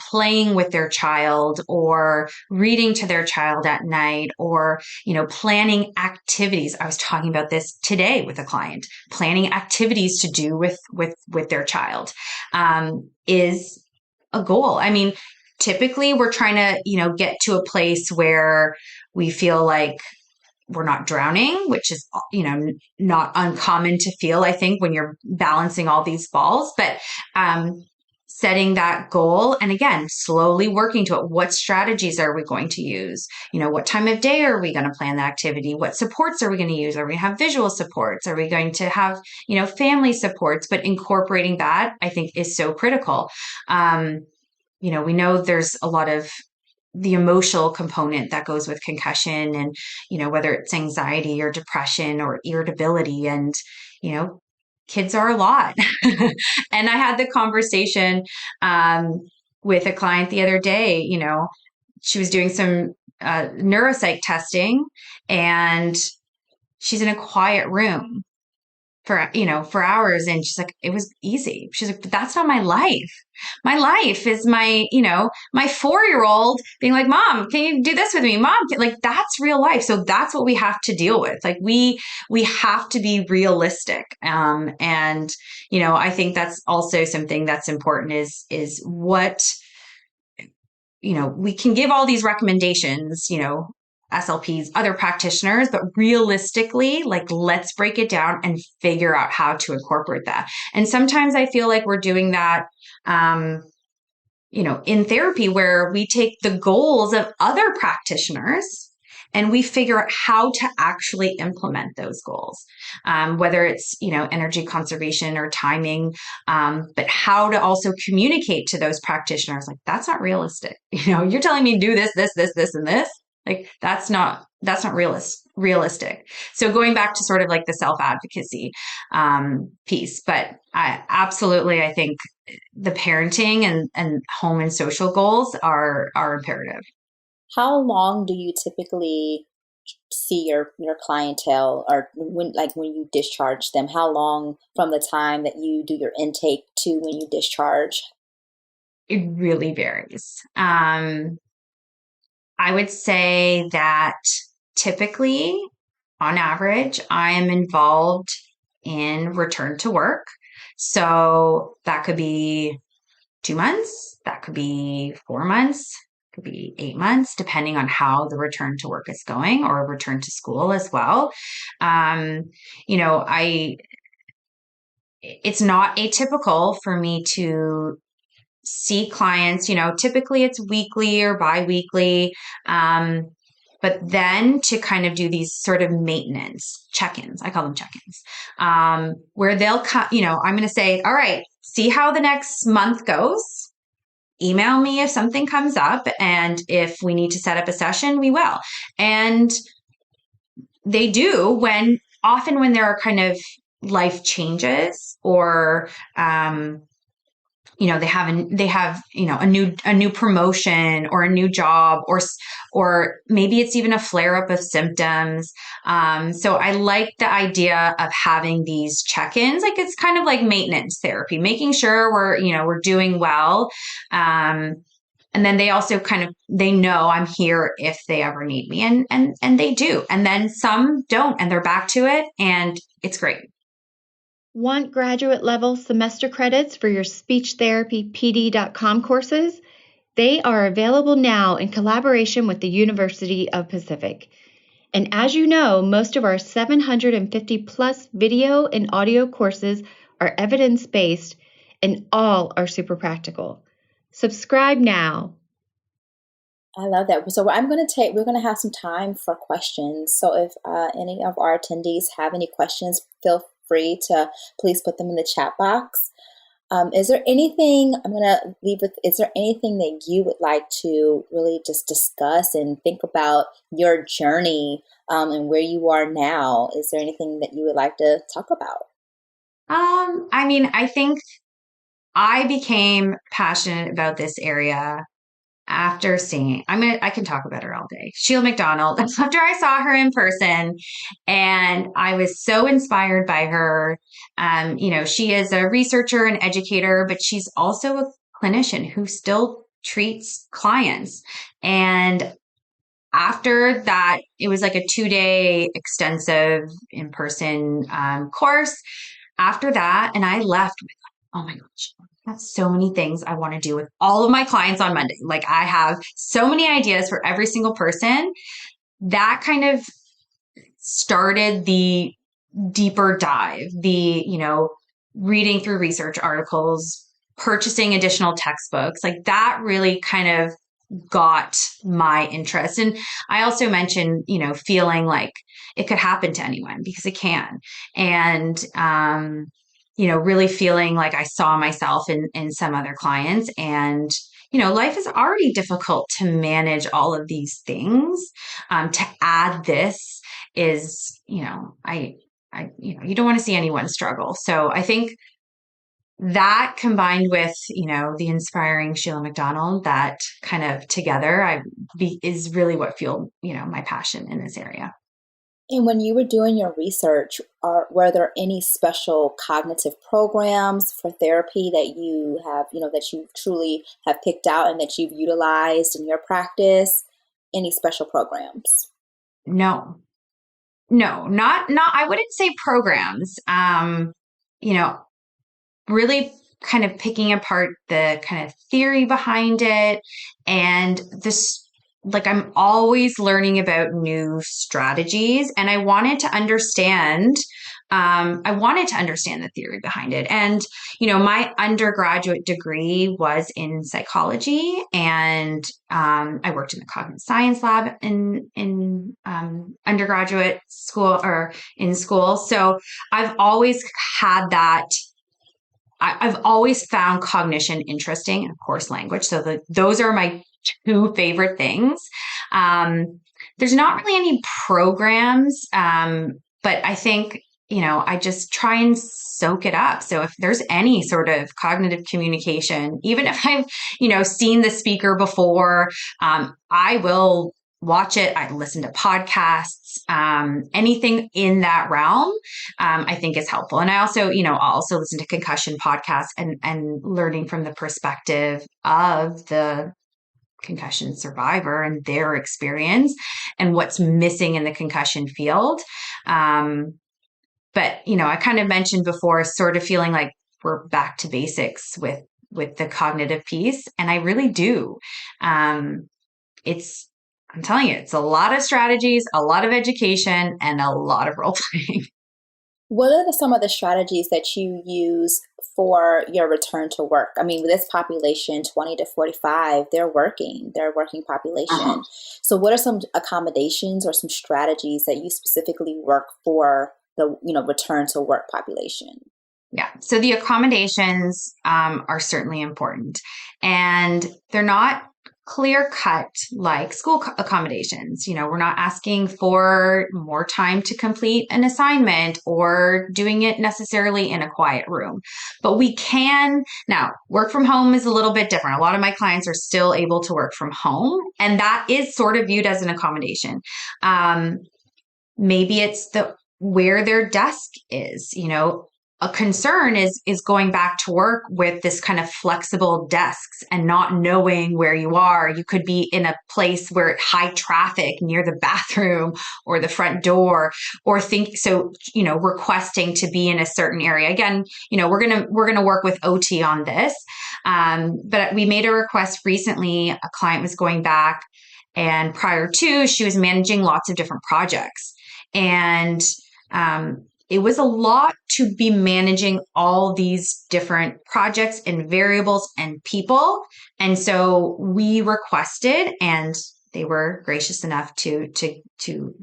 playing with their child or reading to their child at night, or, planning activities. I was talking about this today with a client, planning activities to do with their child, is a goal. I mean, typically we're trying to, get to a place where we feel like we're not drowning, which is, not uncommon to feel, I think, when you're balancing all these balls, but setting that goal, and again, slowly working to it. What strategies are we going to use? What time of day are we going to plan the activity? What supports are we going to use? Are we going to have visual supports? Are we going to have, family supports? But incorporating that, I think, is so critical. We know there's a lot of the emotional component that goes with concussion, and, whether it's anxiety or depression or irritability, and, kids are a lot. And I had the conversation with a client the other day, she was doing some neuropsych testing, and she's in a quiet room for hours. And she's like, it was easy. She's like, but that's not my life. My life is my 4-year-old being like, Mom, can you do this with me? Mom, like, that's real life. So that's what we have to deal with. Like, we have to be realistic. And, I think that's also something that's important is what, we can give all these recommendations, SLPs, other practitioners, but realistically, like, let's break it down and figure out how to incorporate that. And sometimes I feel like we're doing that, in therapy, where we take the goals of other practitioners and we figure out how to actually implement those goals, whether it's, energy conservation or timing, but how to also communicate to those practitioners. Like, that's not realistic. You're telling me to do this, this, this, this, and this. Like, that's not realistic. So going back to sort of like the self-advocacy piece, but I think the parenting and home and social goals are imperative. How long do you typically see your clientele, or when you discharge them? How long from the time that you do your intake to when you discharge? It really varies. I would say that typically, on average, I am involved in return to work. So that could be 2 months, that could be 4 months, could be 8 months, depending on how the return to work is going, or return to school as well. It's not atypical for me to see clients, typically it's weekly or biweekly. But then to kind of do these sort of maintenance check-ins, I call them check-ins, where they'll come, I'm going to say, all right, see how the next month goes. Email me if something comes up. And if we need to set up a session, we will. And they do often when there are kind of life changes, or, they have a new promotion or a new job, or maybe it's even a flare up of symptoms. So I like the idea of having these check-ins. Like, it's kind of like maintenance therapy, making sure we're doing well. And then they also they know I'm here if they ever need me, and they do. And then some don't, and they're back to it, and it's great. Want graduate level semester credits for your speechtherapypd.com courses? They are available now in collaboration with the University of Pacific. And as you know, most of our 750 plus video and audio courses are evidence-based, and all are super practical. Subscribe now. I love that. So we're going to have some time for questions. So if any of our attendees have any questions, feel free to please put them in the chat box. Is there anything is there anything that you would like to really just discuss and think about your journey and where you are now? Is there anything that you would like to talk about? I think I became passionate about this area after seeing, I can talk about her all day, Sheila McDonald, after I saw her in person, and I was so inspired by her. She is a researcher and educator, but she's also a clinician who still treats clients. And after that, it was like a 2-day extensive in-person course. After that, and I left with, oh my gosh, that's so many things I want to do with all of my clients on Monday. Like, I have so many ideas for every single person. That kind of started the deeper dive, the, reading through research articles, purchasing additional textbooks. Like, that really kind of got my interest. And I also mentioned, feeling like it could happen to anyone, because it can. And, really feeling like I saw myself in some other clients. And, life is already difficult to manage all of these things. To add this is, you don't want to see anyone struggle. So I think that combined with, the inspiring Sheila McDonald, that kind of together is really what fueled, my passion in this area. And when you were doing your research, were there any special cognitive programs for therapy that you have, that you truly have picked out and that you've utilized in your practice? Any special programs? No, not, I wouldn't say programs. Really kind of picking apart the kind of theory behind it, and this, like, I'm always learning about new strategies, and I wanted to understand the theory behind it. And, my undergraduate degree was in psychology, and I worked in the cognitive science lab in undergraduate school or in school. So I've always had that. I've always found cognition interesting, and of course language. So those are my two favorite things. There's not really any programs, but I think, I just try and soak it up. So if there's any sort of cognitive communication, even if I've, seen the speaker before, I will watch it. I listen to podcasts, anything in that realm, I think is helpful. And I also, I'll also listen to concussion podcasts and learning from the perspective of the concussion survivor and their experience and what's missing in the concussion field. But, I kind of mentioned before, sort of feeling like we're back to basics with the cognitive piece. And I really do. I'm telling you, it's a lot of strategies, a lot of education, and a lot of role playing. What are some of the strategies that you use for your return to work? I mean, with this population, 20 to 45, they're working population. Uh-huh. So what are some accommodations or some strategies that you specifically work for the, return to work population? Yeah. So the accommodations are certainly important, and they're not clear cut like school accommodations. We're not asking for more time to complete an assignment or doing it necessarily in a quiet room, but we can now work from home is a little bit different. A lot of my clients are still able to work from home, and that is sort of viewed as an accommodation. Maybe it's where their desk is, a concern is going back to work with this kind of flexible desks and not knowing where you are. You could be in a place where it's high traffic near the bathroom or the front door, or requesting to be in a certain area. Again, we're going to work with OT on this. But we made a request recently. A client was going back, and prior to, she was managing lots of different projects. And, it was a lot to be managing all these different projects and variables and people. And so we requested, and they were gracious enough to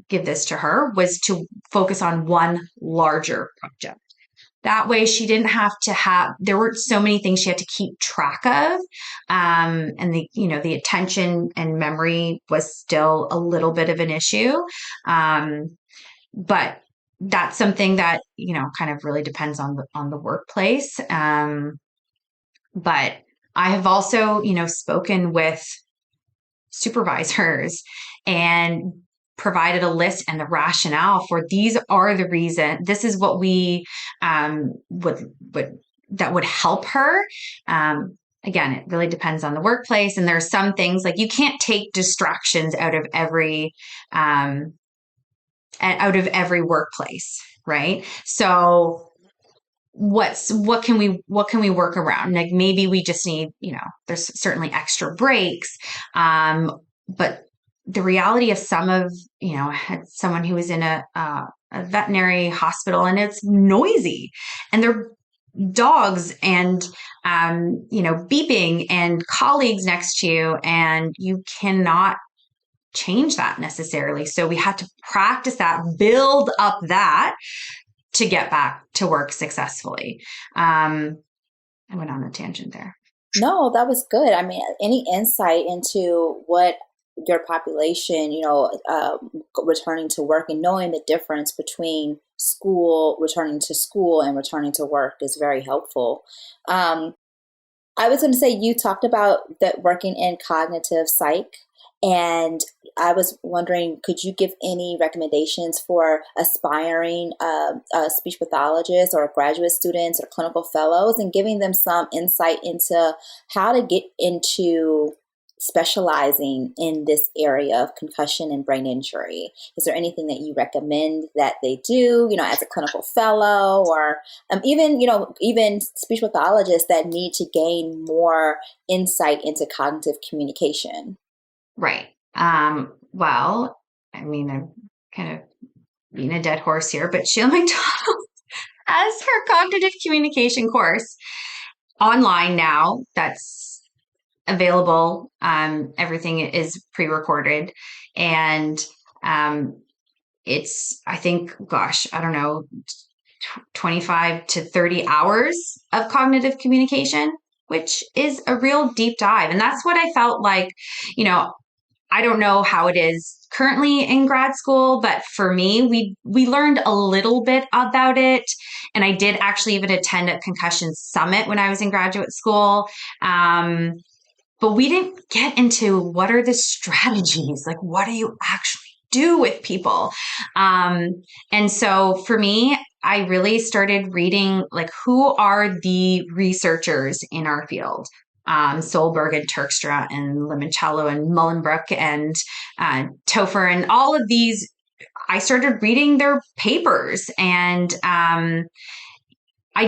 give this to her, was to focus on one larger project. That way she didn't have to there were so many things she had to keep track of. And the attention and memory was still a little bit of an issue. But that's something that, kind of really depends on the workplace. But I have also, spoken with supervisors and provided a list and the rationale for these are the reason. This is what we that would help her. Again, it really depends on the workplace. And there are some things like you can't take distractions out of every workplace, right? So what can we work around? Like maybe we just need, there's certainly extra breaks. But the reality of I had someone who was in a veterinary hospital, and it's noisy, and they're dogs and, beeping and colleagues next to you, and you cannot change that necessarily. So we had to practice that, build up that to get back to work successfully. I went on a tangent there. No, that was good. I mean, any insight into what your population, returning to work and knowing the difference between returning to school and returning to work is very helpful. I was going to say, you talked about that working in cognitive psych, and I was wondering, could you give any recommendations for aspiring speech pathologists or graduate students or clinical fellows, and giving them some insight into how to get into specializing in this area of concussion and brain injury? Is there anything that you recommend that they do, as a clinical fellow, or even speech pathologists that need to gain more insight into cognitive communication? Right. Well, I mean, I'm kind of being a dead horse here, but Sheila McDonald has her cognitive communication course online now. That's available. Everything is pre-recorded, and it's, I think, I don't know, 25 to 30 hours of cognitive communication, which is a real deep dive. And that's what I felt like, I don't know how it is currently in grad school, but for me, we learned a little bit about it. And I did actually even attend a concussion summit when I was in graduate school. But we didn't get into what are the strategies, like what do you actually do with people? And so for me, I really started reading, like, who are the researchers in our field? Solberg and Turkstra and Limoncello and Mullenbrook and Topher and all of these. I started reading their papers, and I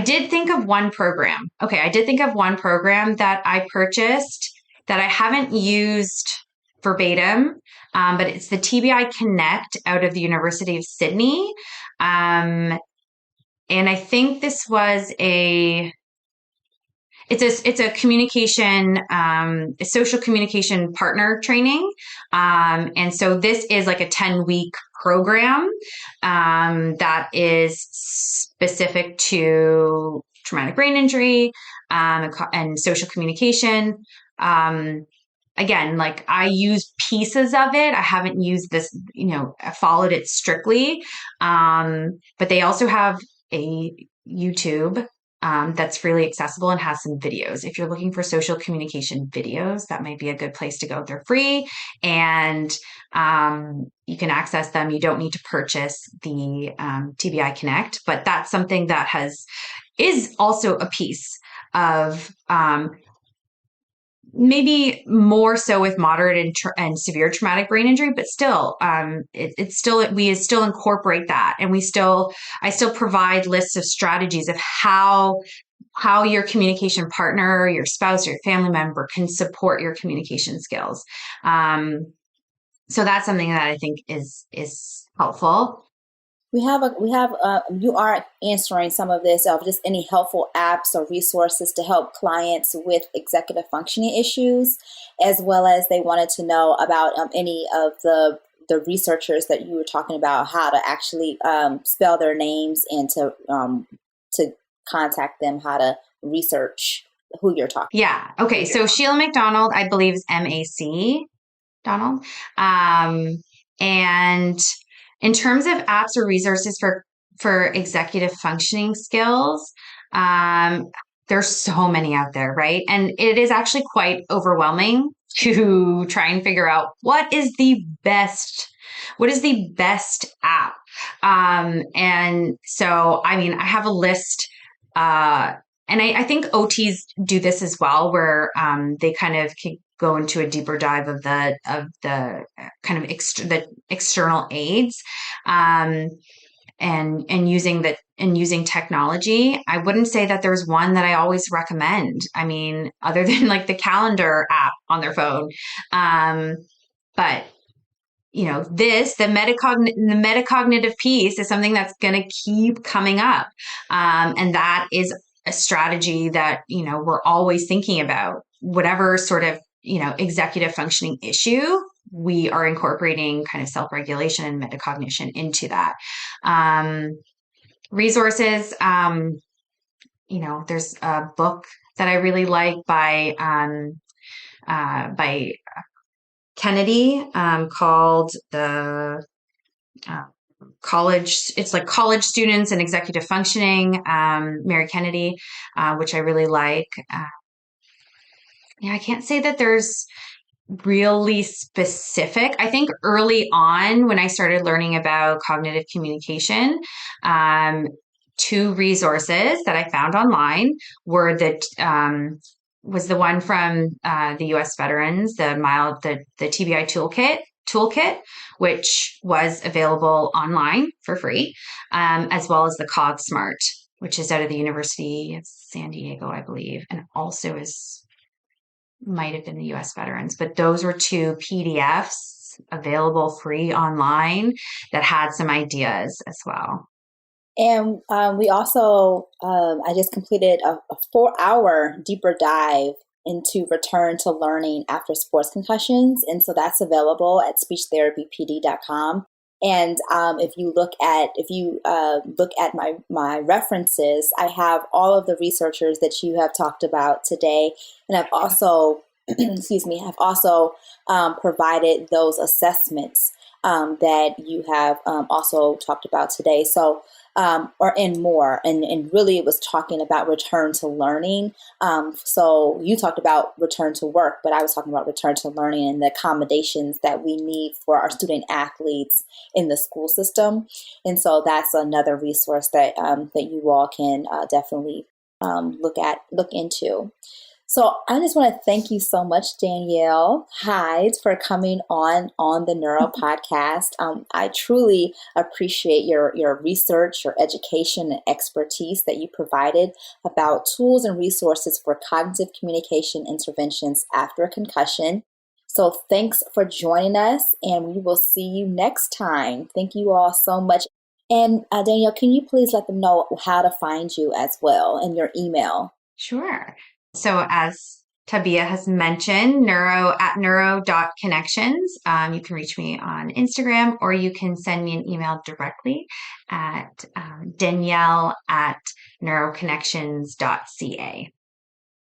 did think of one program. Okay, I did think of one program that I purchased that I haven't used verbatim, but it's the TBI Connect out of the University of Sydney. And I think this was it's a communication, a social communication partner training. And so this is like a 10-week program that is specific to traumatic brain injury and social communication. Again, like, I use pieces of it. I haven't used this, followed it strictly. But they also have a YouTube that's really accessible and has some videos. If you're looking for social communication videos, that might be a good place to go. They're free, and you can access them. You don't need to purchase the TBI Connect, but that's something that is also a piece of maybe more so with moderate and severe traumatic brain injury, but still, we still incorporate that, and I still provide lists of strategies of how your communication partner, your spouse, or your family member can support your communication skills. So that's something that I think is helpful. You are answering some of this of just any helpful apps or resources to help clients with executive functioning issues, as well as they wanted to know about any of the researchers that you were talking about, how to actually spell their names, and to contact them, how to research who you're talking. Yeah. Okay. So Sheila McDonald, I believe, is MAC Donald. And in terms of apps or resources for executive functioning skills, there's so many out there, right? And it is actually quite overwhelming to try and figure out what is the best app. And so, I mean, I have a list, and I think OTs do this as well, where they kind of can go into a deeper dive of the kind of the external aids, and using technology. I wouldn't say that there's one that I always recommend. I mean, other than like the calendar app on their phone, but the metacognitive piece is something that's going to keep coming up, and that is a strategy that we're always thinking about. Whatever sort of executive functioning issue, we are incorporating kind of self-regulation and metacognition into that. Resources, there's a book that I really like by Kennedy, called college. It's like college students and executive functioning, Mary Kennedy, which I really like. I can't say that there's really specific. I think early on when I started learning about cognitive communication, two resources that I found online were was the one from the U.S. veterans, the TBI toolkit, which was available online for free, as well as the CogSmart, which is out of the University of San Diego, I believe, and also might have been the U.S. veterans, but those were two PDFs available free online that had some ideas as well. And we also, I just completed a 4-hour deeper dive into return to learning after sports concussions. And so that's available at SpeechTherapyPD.com. And if you look at my references, I have all of the researchers that you have talked about today, and I've also provided those assessments that you have also talked about today. So, and more, and really it was talking about return to learning. So you talked about return to work, but I was talking about return to learning and the accommodations that we need for our student athletes in the school system. And so that's another resource that you all can definitely look into. So I just want to thank you so much, Danielle Hyde, for coming on the Neuro podcast. I truly appreciate your research, your education, and expertise that you provided about tools and resources for cognitive communication interventions after a concussion. So thanks for joining us, and we will see you next time. Thank you all so much. And Danielle, can you please let them know how to find you as well and your email? Sure. So as Tabia has mentioned, neuro@neuro.connections. You can reach me on Instagram, or you can send me an email directly at Danielle@neuroconnections.ca.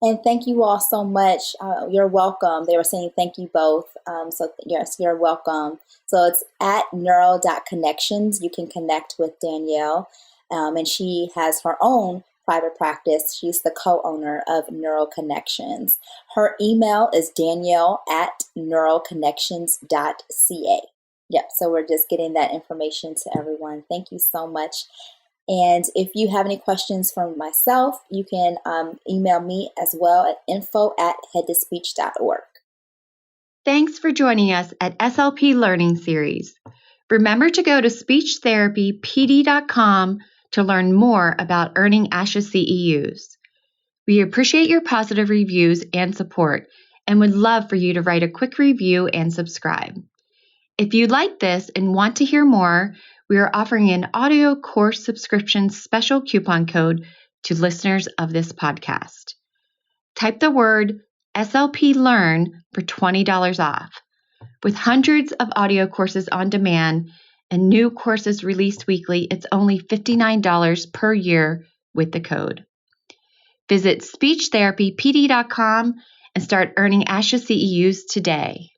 And thank you all so much. You're welcome. They were saying thank you both. So yes, you're welcome. So it's at neuro.connections. You can connect with Danielle. And she has her own private practice. She's the co-owner of Neuro Connections. Her email is danielle@neuroconnections.ca. Yep, so we're just getting that information to everyone. Thank you so much. And if you have any questions from myself, you can email me as well at info@headtospeech.org. Thanks for joining us at SLP Learning Series. Remember to go to SpeechTherapyPD.com to learn more about earning ASHA CEUs. We appreciate your positive reviews and support and would love for you to write a quick review and subscribe. If you like this and want to hear more, we are offering an audio course subscription special coupon code to listeners of this podcast. Type the word SLP Learn for $20 off. With hundreds of audio courses on demand and new courses released weekly, it's only $59 per year with the code. Visit SpeechTherapyPD.com and start earning ASHA CEUs today.